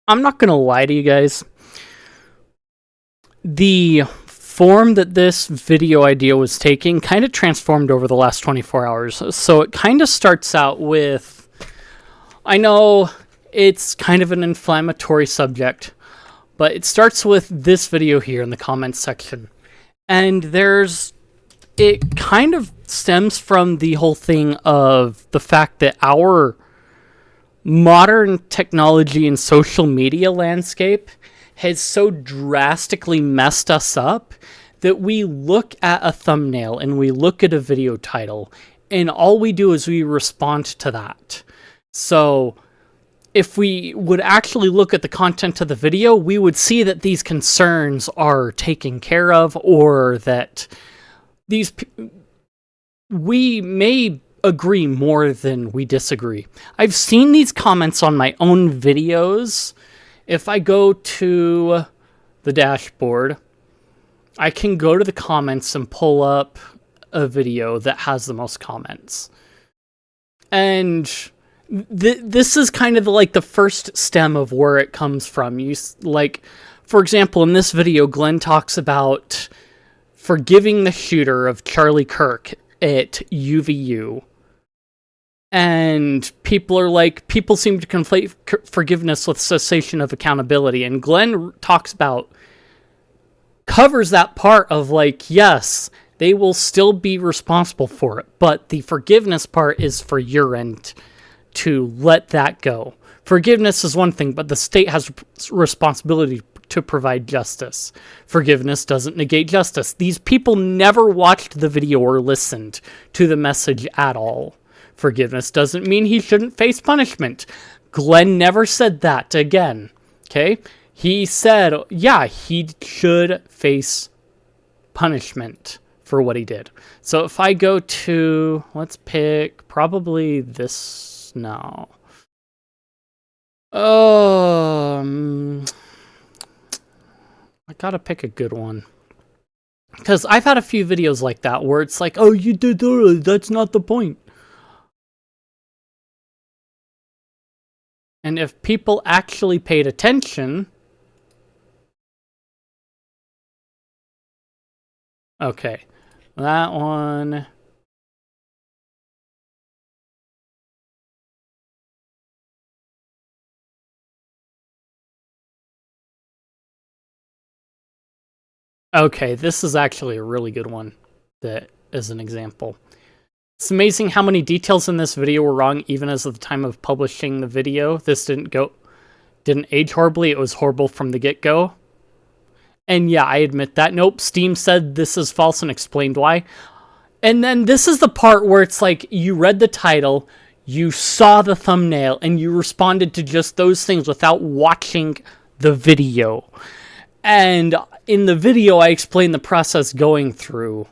I'm not gonna lie to you guys. The form that this video idea was taking kind of transformed over the last 24 hours. So it kind of starts out with, I know it's kind of an inflammatory subject, but it starts with this video here in the comments section. And it kind of stems from the whole thing of the fact that our modern technology and social media landscape has so drastically messed us up that we look at a thumbnail and we look at a video title and all we do is we respond to that. So if we would actually look at the content of the video, we would see that these concerns are taken care of, or that we may agree more than we disagree. I've seen these comments on my own videos. If I go to the dashboard, I can go to the comments and pull up a video that has the most comments. And this is kind of like the first stem of where it comes from. For example, in this video, Glenn talks about forgiving the shooter of Charlie Kirk at UVU. And people seem to conflate forgiveness with cessation of accountability. And Glenn covers that part of yes, they will still be responsible for it, but the forgiveness part is for your end to let that go. Forgiveness is one thing, but the state has responsibility to provide justice. Forgiveness doesn't negate justice. These people never watched the video or listened to the message at all. Forgiveness doesn't mean he shouldn't face punishment. Glenn never said that again. Okay? He said, yeah, he should face punishment for what he did. So if I go to, let's pick probably this now. I gotta pick a good one. Because I've had a few videos like that where it's like, oh, you did that, that's not the point. And if people actually paid attention... Okay, that one... Okay, this is actually a really good one that is an example. It's amazing how many details in this video were wrong even as of the time of publishing the video. This didn't age horribly, it was horrible from the get-go. And yeah, I admit that. Nope, Steam said this is false and explained why. And then this is the part where it's like, you read the title, you saw the thumbnail, and you responded to just those things without watching the video. And in the video, I explain the process going through.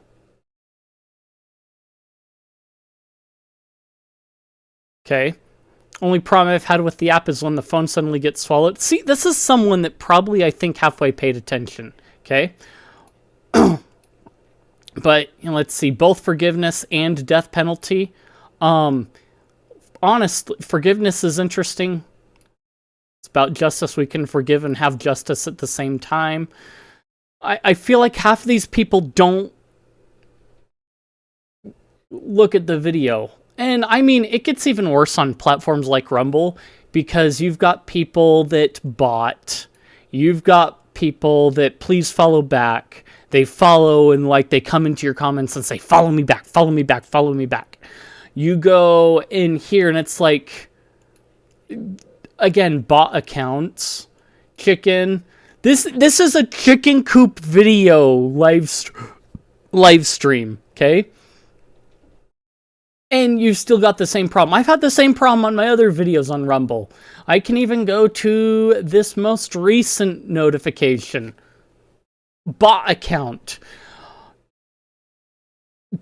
Okay. Only problem I've had with the app is when the phone suddenly gets swallowed. See, this is someone that probably, I think, halfway paid attention. Okay. But let's see, both forgiveness and death penalty. Honestly, forgiveness is interesting. It's about justice. We can forgive and have justice at the same time. I feel like half of these people don't look at the video. And I mean, it gets even worse on platforms like Rumble, because you've got people that bot. You've got people that please follow back. They follow and they come into your comments and say, follow me back, follow me back, follow me back. You go in here and it's like, again, bot accounts, chicken. This is a chicken coop video live stream, okay? And you've still got the same problem. I've had the same problem on my other videos on Rumble. I can even go to this most recent notification. Bot account.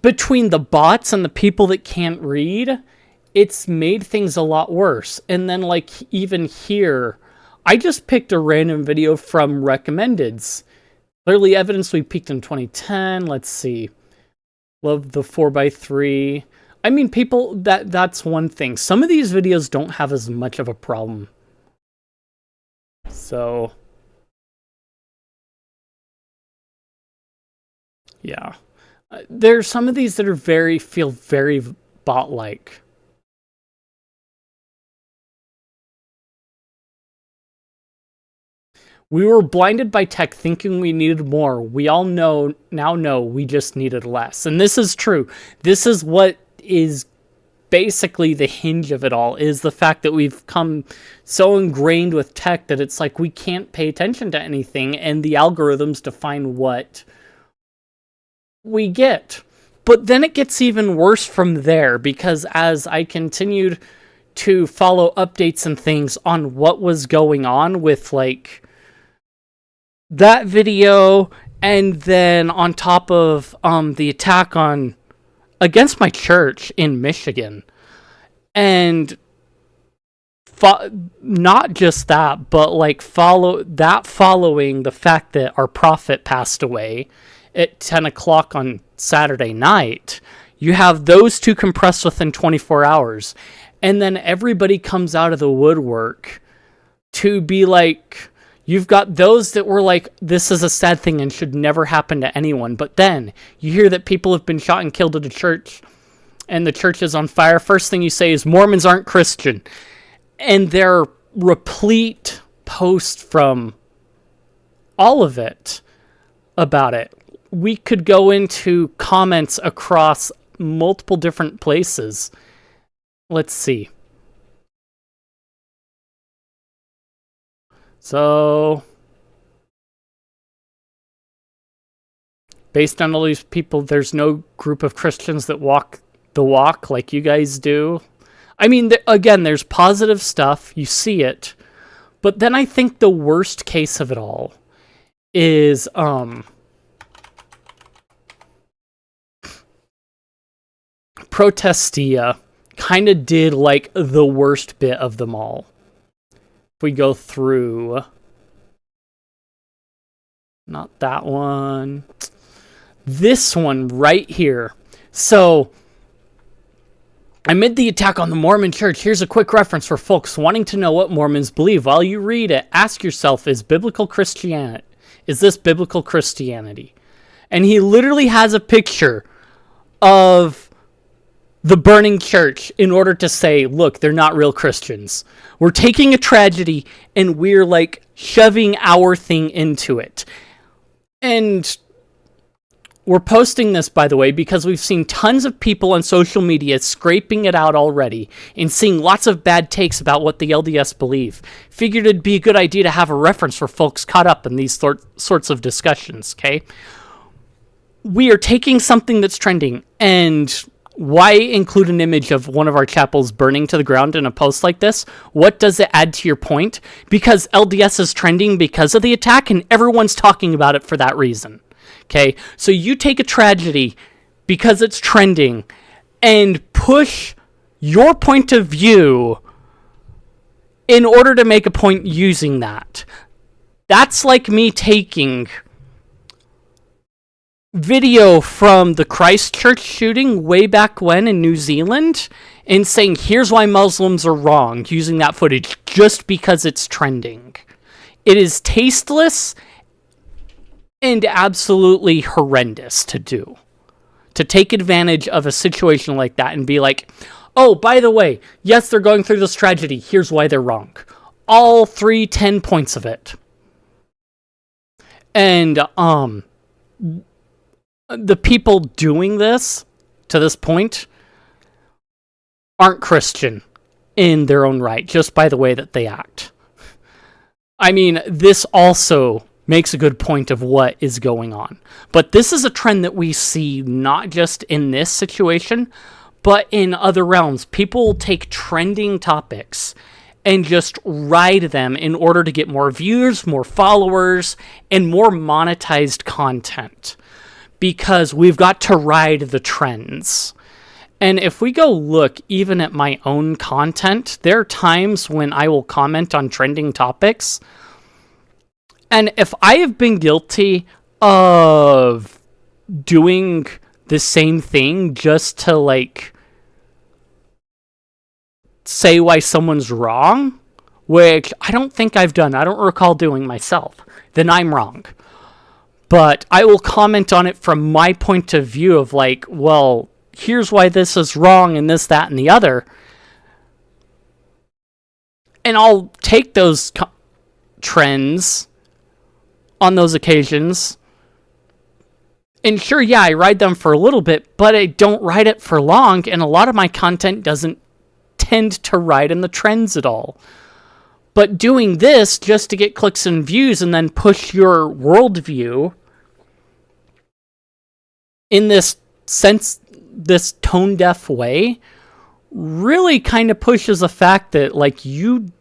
Between the bots and the people that can't read, it's made things a lot worse. And then even here, I just picked a random video from recommendeds. Clearly evidence we peaked in 2010. Let's see. Love the 4x3. I mean, people, that's one thing. Some of these videos don't have as much of a problem. So, yeah. There's some of these that are feel very bot-like. We were blinded by tech thinking we needed more. We all now know we just needed less. And this is true. This is what is basically the hinge of it all, is the fact that we've come so ingrained with tech that it's like we can't pay attention to anything, and the algorithms define what we get. But then it gets even worse from there, because as I continued to follow updates and things on what was going on with like that video, and then on top of the attack on against my church in Michigan, and not just that, but like following the fact that our prophet passed away at 10 o'clock on Saturday night, you have those two compressed within 24 hours, and then everybody comes out of the woodwork to be like, you've got those that were like, this is a sad thing and should never happen to anyone. But then you hear that people have been shot and killed at a church and the church is on fire. First thing you say is Mormons aren't Christian. And they're replete posts from all of it about it. We could go into comments across multiple different places. Let's see. So, based on all these people, there's no group of Christians that walk the walk like you guys do. I mean, again, there's positive stuff. You see it. But then I think the worst case of it all is Protestia kind of did like the worst bit of them all. If we go through, not that one, this one right here. So, amid the attack on the Mormon church, here's a quick reference for folks wanting to know what Mormons believe. While you read it, ask yourself, is this biblical Christianity? And he literally has a picture of the burning church in order to say, look, they're not real Christians. We're taking a tragedy and we're like shoving our thing into it. And we're posting this, by the way, because we've seen tons of people on social media scraping it out already and seeing lots of bad takes about what the LDS believe. Figured it'd be a good idea to have a reference for folks caught up in these sorts of discussions, okay? We are taking something that's trending, and why include an image of one of our chapels burning to the ground in a post like this? What does it add to your point? Because LDS is trending because of the attack, and everyone's talking about it for that reason. Okay, so you take a tragedy because it's trending and push your point of view in order to make a point using that. That's like me taking video from the Christchurch shooting way back when in New Zealand and saying, here's why Muslims are wrong, using that footage just because it's trending. It is tasteless and absolutely horrendous to do. To take advantage of a situation like that and be like, oh, by the way, yes, they're going through this tragedy. Here's why they're wrong. All 10 points of it. And, the people doing this, to this point, aren't Christian in their own right, just by the way that they act. I mean, this also makes a good point of what is going on. But this is a trend that we see not just in this situation, but in other realms. People take trending topics and just ride them in order to get more views, more followers, and more monetized content. Because we've got to ride the trends. And if we go look even at my own content, there are times when I will comment on trending topics. And if I have been guilty of doing the same thing just to like say why someone's wrong which I don't think I've done. I don't recall doing myself. Then I'm wrong. But I will comment on it from my point of view of like, well, here's why this is wrong and this, that, and the other. And I'll take those trends on those occasions. And sure, yeah, I ride them for a little bit, but I don't ride it for long. And a lot of my content doesn't tend to ride in the trends at all. But doing this just to get clicks and views and then push your worldview in this sense, this tone deaf way, really kind of pushes the fact that like you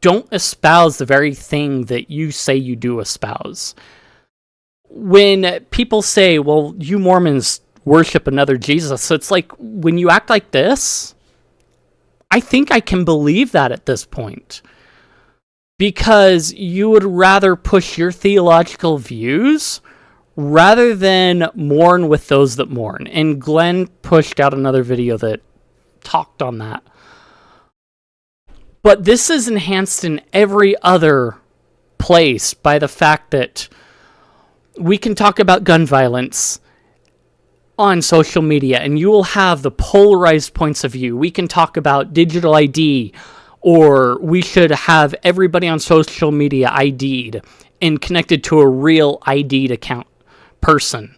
don't espouse the very thing that you say you do espouse. When people say, well, you Mormons worship another Jesus, so it's like when you act like this, I think I can believe that at this point. Because you would rather push your theological views rather than mourn with those that mourn. And Glenn pushed out another video that talked on that. But this is enhanced in every other place by the fact that we can talk about gun violence on social media and you will have the polarized points of view. We can talk about digital ID, or we should have everybody on social media ID'd and connected to a real ID'd account person.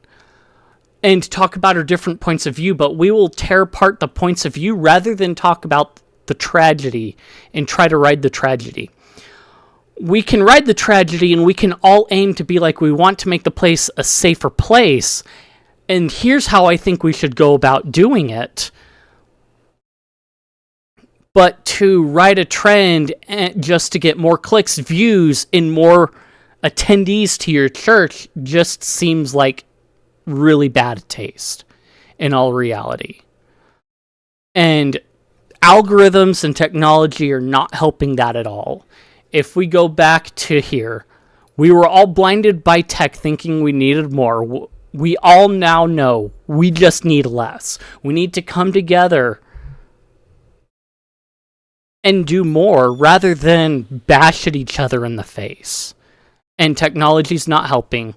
And talk about our different points of view, but we will tear apart the points of view rather than talk about the tragedy and try to ride the tragedy. We can ride the tragedy and we can all aim to be like we want to make the place a safer place. And here's how I think we should go about doing it. But to ride a trend just to get more clicks, views, and more attendees to your church just seems like really bad taste in all reality. And algorithms and technology are not helping that at all. If we go back to here, we were all blinded by tech thinking we needed more. We all now know we just need less. We need to come together and do more rather than bash at each other in the face. And technology's not helping.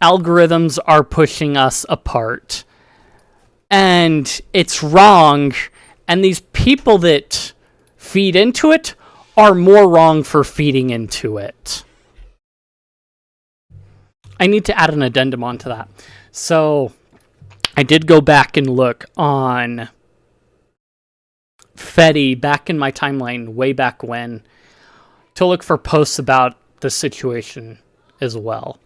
Algorithms are pushing us apart. And it's wrong. And these people that feed into it are more wrong for feeding into it. I need to add an addendum onto that. So I did go back and look on Fetty back in my timeline way back when to look for posts about the situation as well.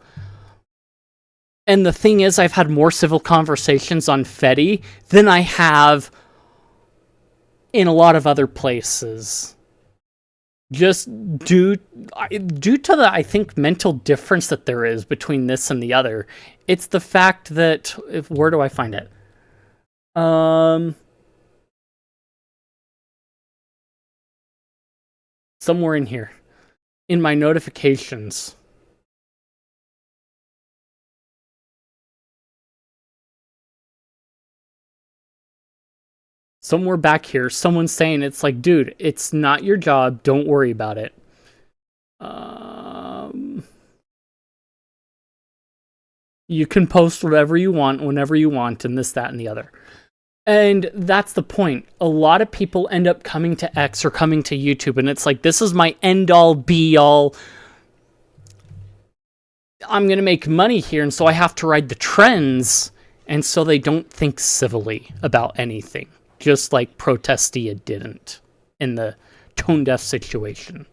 And the thing is, I've had more civil conversations on Fetty than I have in a lot of other places. Just due to the, I think, mental difference that there is between this and the other. It's the fact that, where do I find it? Somewhere in here. In my notifications. Somewhere back here, someone's saying it's like, dude, it's not your job. Don't worry about it. You can post whatever you want, whenever you want, and this, that, and the other. And that's the point. A lot of people end up coming to X or coming to YouTube, and it's like, this is my end-all, be-all. I'm going to make money here, and so I have to ride the trends, and so they don't think civilly about anything. Just like Protestia didn't in the tone-deaf situation.